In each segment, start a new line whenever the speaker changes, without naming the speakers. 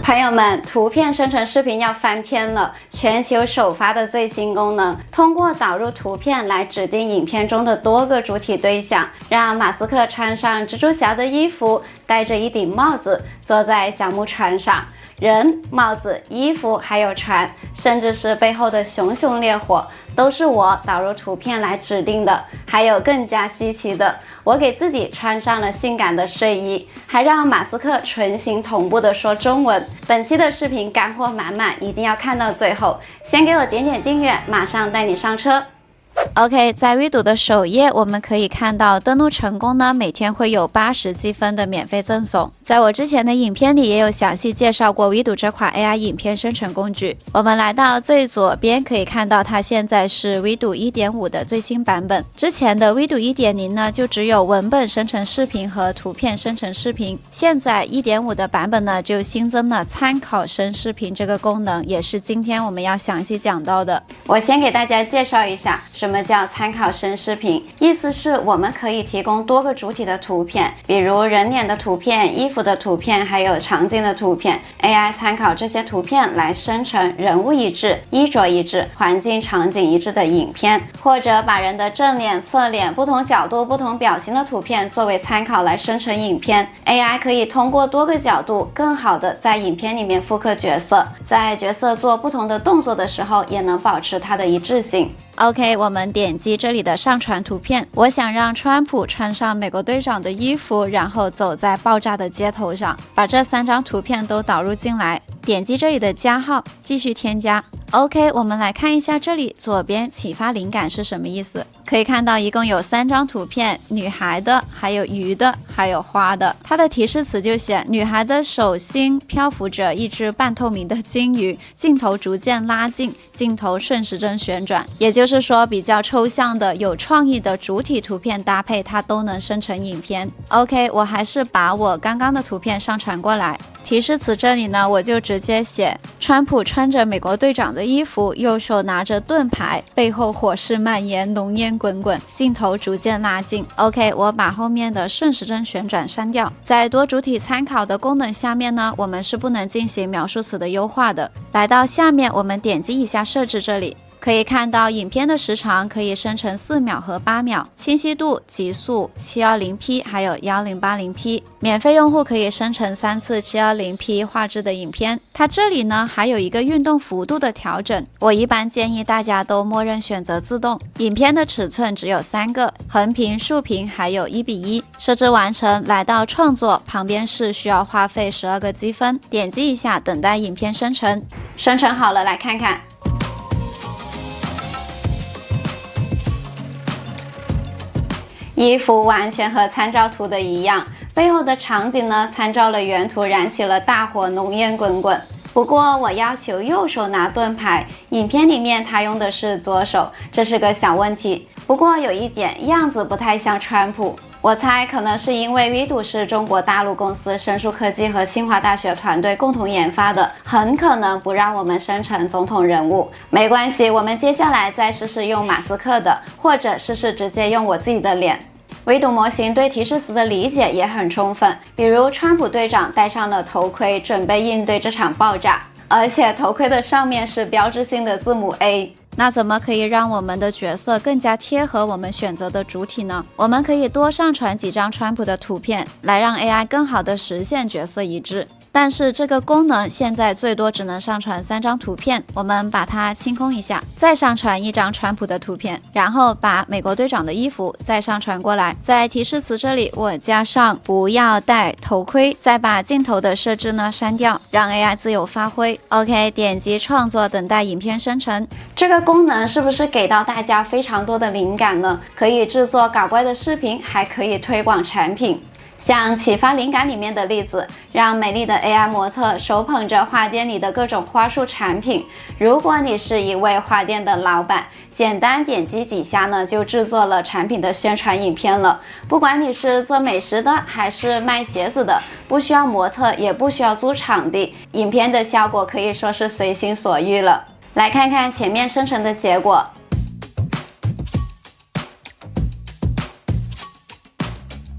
朋友们，图片生成视频要翻天了！全球首发的最新功能，通过导入图片来指定影片中的多个主体对象，让马斯克穿上蜘蛛侠的衣服，戴着一顶帽子，坐在小木船上。人、帽子、衣服还有船，甚至是背后的熊熊烈火，都是我导入图片来指定的。还有更加稀奇的，我给自己穿上了性感的睡衣，还让马斯克唇形同步的说中文。本期的视频干货满满，一定要看到最后。先给我点点订阅，马上带你上车。OK， 在微读的首页，我们可以看到登录成功呢，每天会有80积分的免费赠送。在我之前的影片里也有详细介绍过微读这款 AI 影片生成工具。我们来到最左边，可以看到它现在是微读 1.5 的最新版本。之前的微读 1.0 呢，就只有文本生成视频和图片生成视频。现在 1.5 的版本呢，就新增了参考生视频这个功能，也是今天我们要详细讲到的。我先给大家介绍一下什么叫参考生视频，意思是我们可以提供多个主体的图片，比如人脸的图片、衣服的图片，还有场景的图片。AI 参考这些图片来生成人物一致、衣着一致、环境场景一致的影片，或者把人的正脸、侧脸、不同角度、不同表情的图片作为参考来生成影片。AI 可以通过多个角度，更好的在影片里面复刻角色，在角色做不同的动作的时候，也能保持它的一致性。OK， 我们点击这里的上传图片。我想让川普穿上美国队长的衣服，然后走在爆炸的街头上。把这3张图片都导入进来，点击这里的加号，继续添加。OK， 我们来看一下这里左边启发灵感是什么意思。可以看到一共有3张图片，女孩的，还有鱼的，还有花的。它的提示词就写女孩的手心漂浮着一只半透明的金鱼，镜头逐渐拉近，镜头顺时针旋转。也就是说，比较抽象的、有创意的主体图片搭配，它都能生成影片。OK， 我还是把我刚刚的图片上传过来。提示词这里呢，我就直接写川普穿着美国队长的衣服，右手拿着盾牌，背后火势蔓延，浓烟滚滚，镜头逐渐拉近。OK， 我把后面的顺时针旋转删掉。在多主体参考的功能下面呢，我们是不能进行描述词的优化的。来到下面，我们点击一下设置这里。可以看到影片的时长可以生成4秒和8秒，清晰度、极速 720P 还有 1080P。免费用户可以生成3次 720P 画质的影片。它这里呢还有一个运动幅度的调整，我一般建议大家都默认选择自动。影片的尺寸只有3个，横屏、竖屏还有1:1。设置完成，来到创作，旁边是需要花费12个积分，点击一下等待影片生成。生成好了，来看看。衣服完全和参照图的一样，背后的场景呢，参照了原图，燃起了大火，浓烟滚滚。不过我要求右手拿盾牌，影片里面他用的是左手，这是个小问题。不过有一点，样子不太像川普。我猜可能是因为微读是中国大陆公司申树科技和清华大学团队共同研发的，很可能不让我们生成总统人物。没关系，我们接下来再试试用马斯克的，或者试试直接用我自己的脸。微读模型对提示词的理解也很充分，比如川普队长戴上了头盔，准备应对这场爆炸，而且头盔的上面是标志性的字母 A。那怎么可以让我们的角色更加贴合我们选择的主体呢？我们可以多上传几张川普的图片，来让 AI 更好的实现角色一致。但是这个功能现在最多只能上传3张图片，我们把它清空一下，再上传1张川普的图片，然后把美国队长的衣服再上传过来。在提示词这里我加上不要戴头盔，再把镜头的设置呢删掉，让 AI 自由发挥。 OK， 点击创作，等待影片生成。这个功能是不是给到大家非常多的灵感呢？可以制作搞怪的视频，还可以推广产品。像启发灵感里面的例子，让美丽的 AI 模特手捧着花店里的各种花束产品。如果你是一位花店的老板，简单点击几下呢，就制作了产品的宣传影片了。不管你是做美食的还是卖鞋子的，不需要模特，也不需要租场地，影片的效果可以说是随心所欲了。来看看前面生成的结果。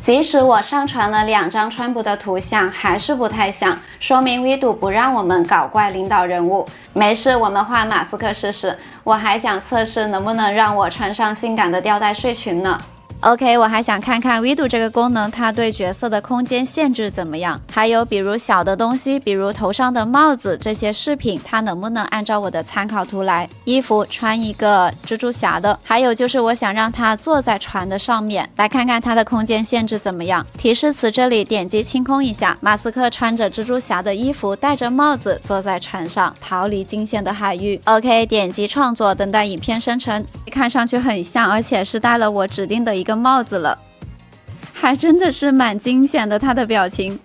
即使我上传了2张川普的图像，还是不太像，说明 Vidu 不让我们搞怪领导人物。没事，我们换马斯克试试。我还想测试能不能让我穿上性感的吊带睡裙呢。OK， 我还想看看 Vidu 这个功能它对角色的空间限制怎么样，还有比如小的东西，比如头上的帽子，这些饰品它能不能按照我的参考图来。衣服穿一个蜘蛛侠的，还有就是我想让它坐在船的上面，来看看它的空间限制怎么样。提示词这里点击清空一下，马斯克穿着蜘蛛侠的衣服，戴着帽子，坐在船上逃离惊险的海域。OK， 点击创作，等待影片生成。看上去很像，而且是戴了我指定的一个帽子了，还真的是蛮惊险的，他的表情。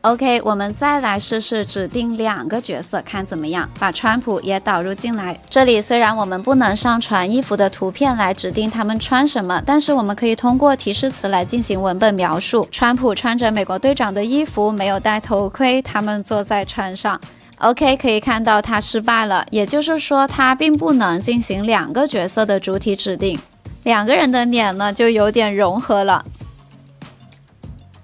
OK， 我们再来试试指定2个角色，看怎么样。把川普也导入进来。这里虽然我们不能上传衣服的图片来指定他们穿什么，但是我们可以通过提示词来进行文本描述。川普穿着美国队长的衣服，没有戴头盔，他们坐在船上。OK， 可以看到他失败了，也就是说他并不能进行2个角色的主体指定。2个人的脸呢就有点融合了，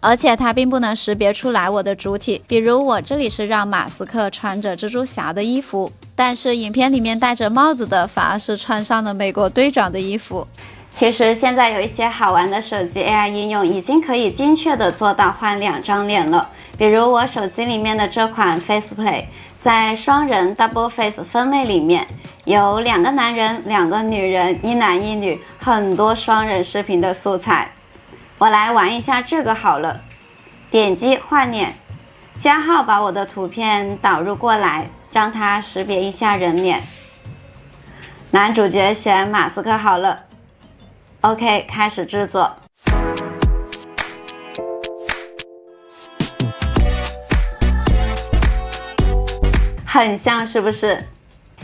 而且它并不能识别出来我的主体。比如我这里是让马斯克穿着蜘蛛侠的衣服，但是影片里面戴着帽子的反而是穿上了美国队长的衣服。其实现在有一些好玩的手机 AI 应用已经可以精确的做到换2张脸了，比如我手机里面的这款 FacePlay， 在双人 Double Face 分类里面有2个男人、2个女人、1男1女，很多双人视频的素材。我来玩一下这个好了，点击换脸，加号把我的图片导入过来，让它识别一下人脸。男主角选马斯克好了。OK， 开始制作。很像是不是？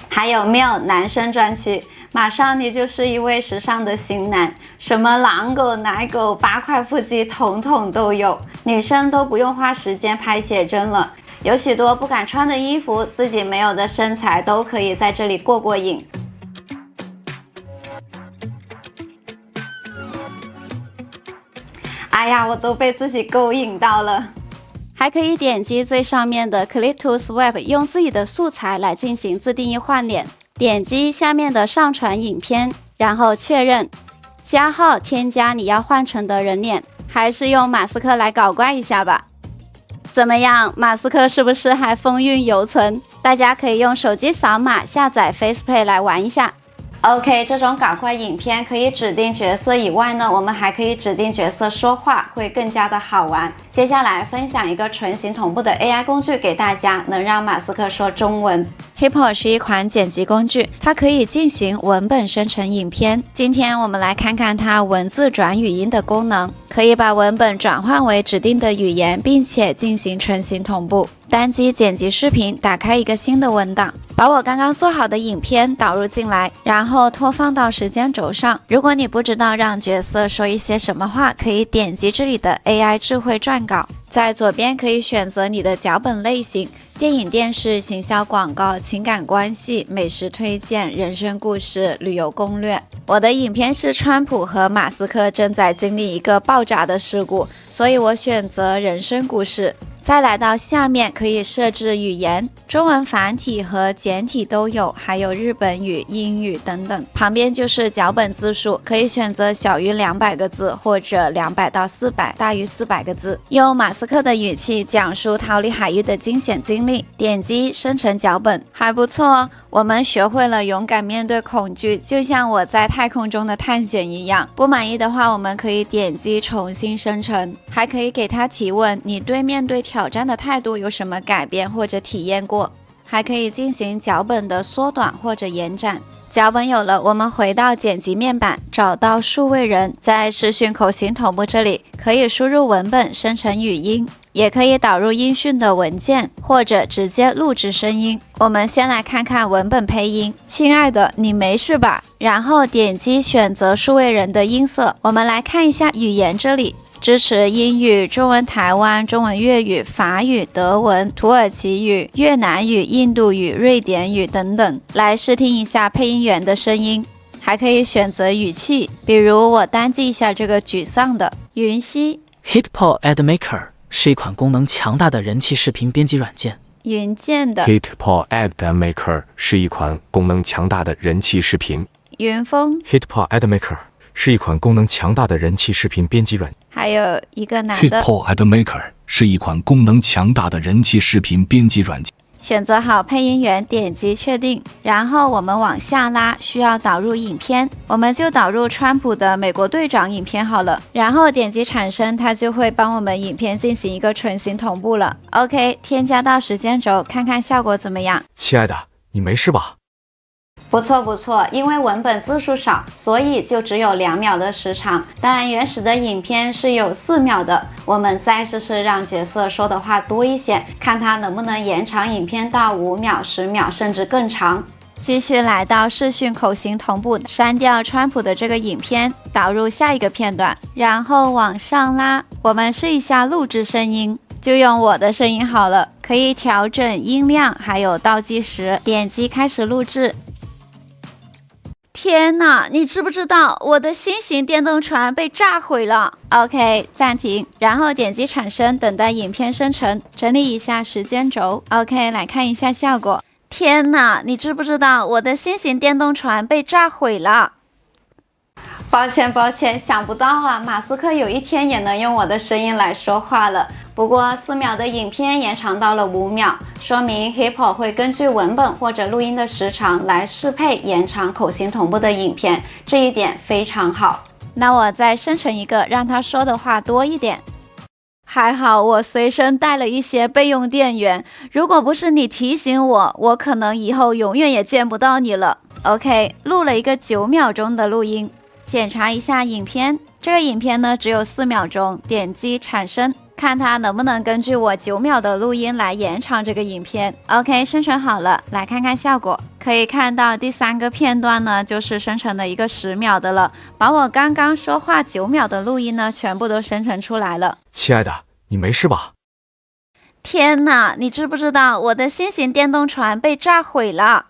还有没有男生专区？马上你就是一位时尚的型男，什么狼狗、奶狗、8块腹肌，统统都有。女生都不用花时间拍写真了，有许多不敢穿的衣服，自己没有的身材都可以在这里过过瘾。哎呀，我都被自己勾引到了。还可以点击最上面的 Click to Swap， 用自己的素材来进行自定义换脸。点击下面的上传影片，然后确认，加号添加你要换成的人脸，还是用马斯克来搞怪一下吧。怎么样，马斯克是不是还风韵犹存？大家可以用手机扫码下载 FacePlay 来玩一下。OK， 这种搞怪影片可以指定角色以外呢，我们还可以指定角色说话，会更加的好玩。接下来分享一个纯形同步的 AI 工具给大家，能让马斯克说中文。Hippo 是一款剪辑工具，它可以进行文本生成影片。今天我们来看看它文字转语音的功能，可以把文本转换为指定的语言，并且进行纯形同步。单击剪辑视频，打开一个新的文档，把我刚刚做好的影片导入进来，然后拖放到时间轴上。如果你不知道让角色说一些什么话，可以点击这里的 AI 智慧撰稿，在左边可以选择你的脚本类型，电影、电视、行销广告、情感关系、美食推荐、人生故事、旅游攻略。我的影片是川普和马斯克正在经历一个爆炸的事故，所以我选择人生故事。再来到下面可以设置语言，中文繁体和简体都有，还有日本语、英语等等。旁边就是脚本字数，可以选择小于200个字或者200到400，大于400个字。用马斯克的语气讲述逃离海域的惊险经历，点击生成脚本，还不错哦。我们学会了勇敢面对恐惧，就像我在太空中的探险一样。不满意的话，我们可以点击重新生成，还可以给他提问，你对面对挑战的态度有什么改变或者体验过？还可以进行脚本的缩短或者延展。脚本有了，我们回到剪辑面板，找到数位人，在视讯口型同步这里可以输入文本生成语音，也可以导入音讯的文件，或者直接录制声音。我们先来看看文本配音。亲爱的，你没事吧？然后点击选择数位人的音色。我们来看一下语言这里，支持英语、中文台湾、中文粤语、法语、德文、土耳其语、越南语、印度语、瑞典语等等。来试听一下配音员的声音。还可以选择语气，比如我单记一下这个沮丧的云溪。
HitPaw Ad Maker 是一款功能强大的人气视频编辑软件。
云剑的
HitPaw Ad Maker 是一款功能强大的人气视频。
云峰
HitPaw Ad Maker 是一款功能强大的人气视频编辑软件。
还有一个男的
HitPaw Ad Maker 是一款功能强大的人气视频编辑软件。
选择好配音员，点击确定，然后我们往下拉，需要导入影片，我们就导入川普的美国队长影片好了，然后点击产生，它就会帮我们影片进行一个纯形同步了。OK， 添加到时间轴，看看效果怎么样。
亲爱的，你没事吧？
不错不错，因为文本字数少，所以就只有2秒的时长，但原始的影片是有4秒的。我们再试试让角色说的话多一些，看他能不能延长影片到5秒、10秒，甚至更长。继续来到视讯口型同步，删掉川普的这个影片，导入下一个片段，然后往上拉。我们试一下录制声音，就用我的声音好了，可以调整音量，还有倒计时，点击开始录制。天哪，你知不知道我的新型电动船被炸毁了 ？OK， 暂停，然后点击产生，等待影片生成，整理一下时间轴。OK， 来看一下效果。天哪，你知不知道我的新型电动船被炸毁了？抱歉，想不到啊，马斯克有一天也能用我的声音来说话了。不过4秒的影片延长到了5秒，说明 HitPaw 会根据文本或者录音的时长来适配延长口型同步的影片，这一点非常好。那我再生成一个，让他说的话多一点。还好我随身带了一些备用电源，如果不是你提醒我，我可能以后永远也见不到你了。OK， 录了一个9秒钟的录音。检查一下影片，这个影片呢只有4秒钟，点击产生，看它能不能根据我9秒的录音来延长这个影片。OK， 生成好了，来看看效果。可以看到第3个片段呢，就是生成了一个10秒的了，把我刚刚说话9秒的录音呢，全部都生成出来了。
亲爱的，你没事吧？
天哪，你知不知道我的新型电动船被炸毁了？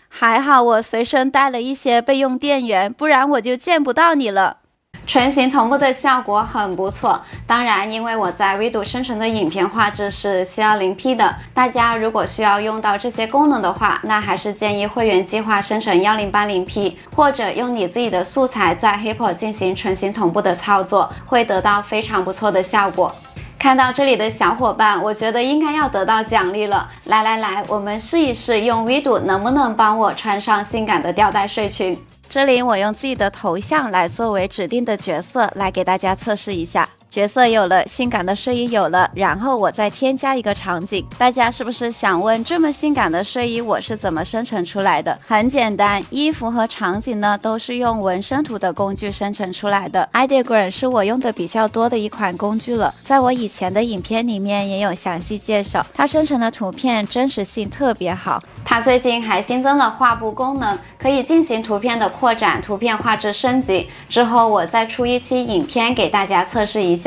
还好我随身带了一些备用电源，不然我就见不到你了。全形同步的效果很不错，当然因为我在微读生成的影片画质是720P 的，大家如果需要用到这些功能的话，那还是建议会员计划生成1080P， 或者用你自己的素材在 HitPaw 进行纯形同步的操作，会得到非常不错的效果。看到这里的小伙伴，我觉得应该要得到奖励了。来，我们试一试用 Vidu 能不能帮我穿上性感的吊带睡裙。这里我用自己的头像来作为指定的角色，来给大家测试一下。角色有了，性感的睡衣有了，然后我再添加一个场景。大家是不是想问，这么性感的睡衣我是怎么生成出来的？很简单，衣服和场景呢都是用纹身图的工具生成出来的。Ideogram 是我用的比较多的一款工具了，在我以前的影片里面也有详细介绍，它生成的图片真实性特别好。它最近还新增了画布功能，可以进行图片的扩展、图片画质升级。之后我再出一期影片给大家测试一下。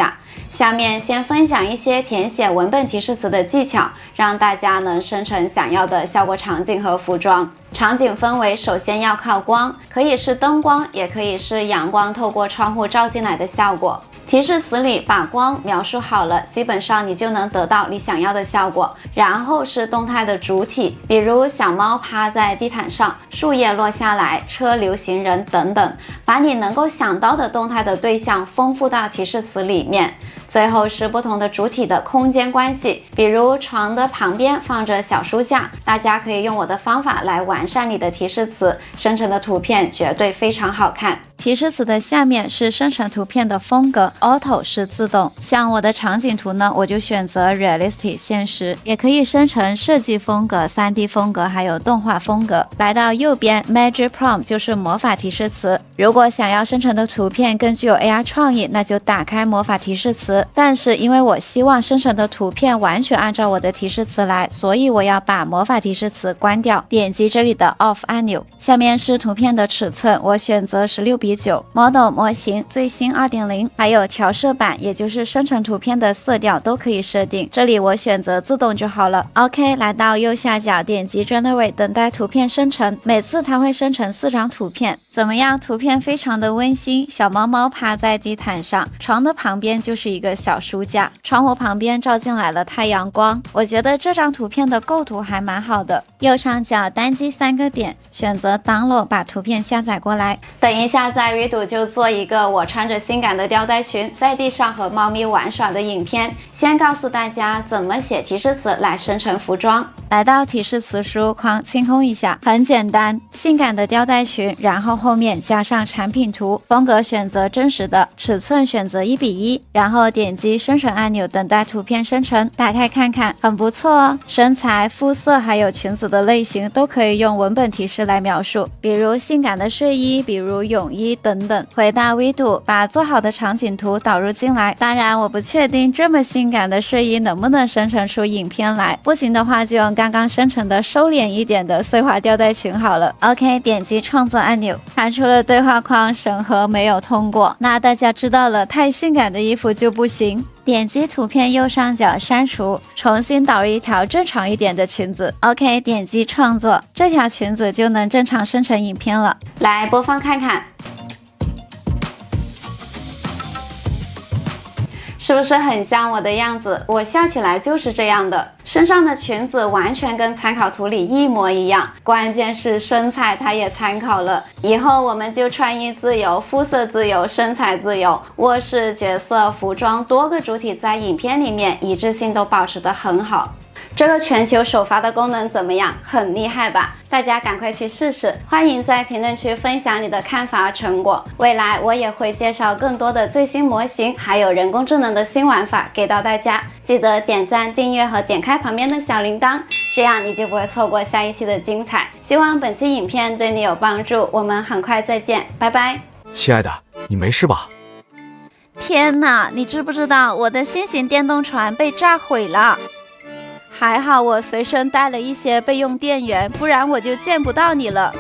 下面先分享一些填写文本提示词的技巧，让大家能生成想要的效果场景和服装。场景氛围首先要靠光，可以是灯光，也可以是阳光透过窗户照进来的效果。提示词里把光描述好了，基本上你就能得到你想要的效果。然后是动态的主体，比如小猫趴在地毯上，树叶落下来，车流行人等等，把你能够想到的动态的对象丰富到提示词里面。最后是不同的主体的空间关系，比如床的旁边放着小书架，大家可以用我的方法来完善你的提示词，生成的图片绝对非常好看。提示词的下面是生成图片的风格 ，Auto 是自动。像我的场景图呢，我就选择 Realistic 现实，也可以生成设计风格、3D 风格，还有动画风格。来到右边 Magic Prompt 就是魔法提示词。如果想要生成的图片更具有 AR 创意，那就打开魔法提示词。但是因为我希望生成的图片完全按照我的提示词来，所以我要把魔法提示词关掉，点击这里的 Off 按钮。下面是图片的尺寸，我选择16:9。Model 模型最新 2.0， 还有调色板，也就是生成图片的色调都可以设定。这里我选择自动就好了。OK， 来到右下角点击 Generate， 等待图片生成。每次它会生成4张图片。怎么样？图片非常的温馨，小猫猫趴在地毯上，床的旁边就是一个小书架，窗户旁边照进来了太阳光。我觉得这张图片的构图还蛮好的。右上角单击3个点，选择 download， 把图片下载过来。等一下在鱼肚就做一个我穿着性感的吊带裙在地上和猫咪玩耍的影片。先告诉大家怎么写提示词来生成服装。来到提示词输入框清空一下，很简单，性感的吊带裙，然后后面加上产品图，风格选择真实的，尺寸选择1:1，然后点击生成按钮等待图片生成。打开看看，很不错哦。身材、肤色还有裙子的类型都可以用文本提示来描述，比如性感的睡衣，比如泳衣等等。回到 Vido， 把做好的场景图导入进来。当然我不确定这么性感的睡衣能不能生成出影片来，不行的话就用刚刚生成的收敛一点的碎花吊带裙好了。 OK， 点击创作按钮，弹出了对话框，审核没有通过。那大家知道了，太性感的衣服就不行。点击图片右上角删除，重新导入一条正常一点的裙子。 OK， 点击创作，这条裙子就能正常生成影片了。来播放看看，是不是很像我的样子？我笑起来就是这样的。身上的裙子完全跟参考图里一模一样，关键是身材它也参考了。以后我们就穿衣自由、肤色自由、身材自由，卧室、角色、服装多个主体在影片里面一致性都保持得很好。这个全球首发的功能怎么样？很厉害吧？大家赶快去试试，欢迎在评论区分享你的看法和成果。未来我也会介绍更多的最新模型，还有人工智能的新玩法给到大家。记得点赞、订阅和点开旁边的小铃铛，这样你就不会错过下一期的精彩。希望本期影片对你有帮助，我们很快再见，拜拜。
亲爱的，你没事吧？
天哪，你知不知道我的新型电动船被炸毁了？还好我随身带了一些备用电源，不然我就见不到你了。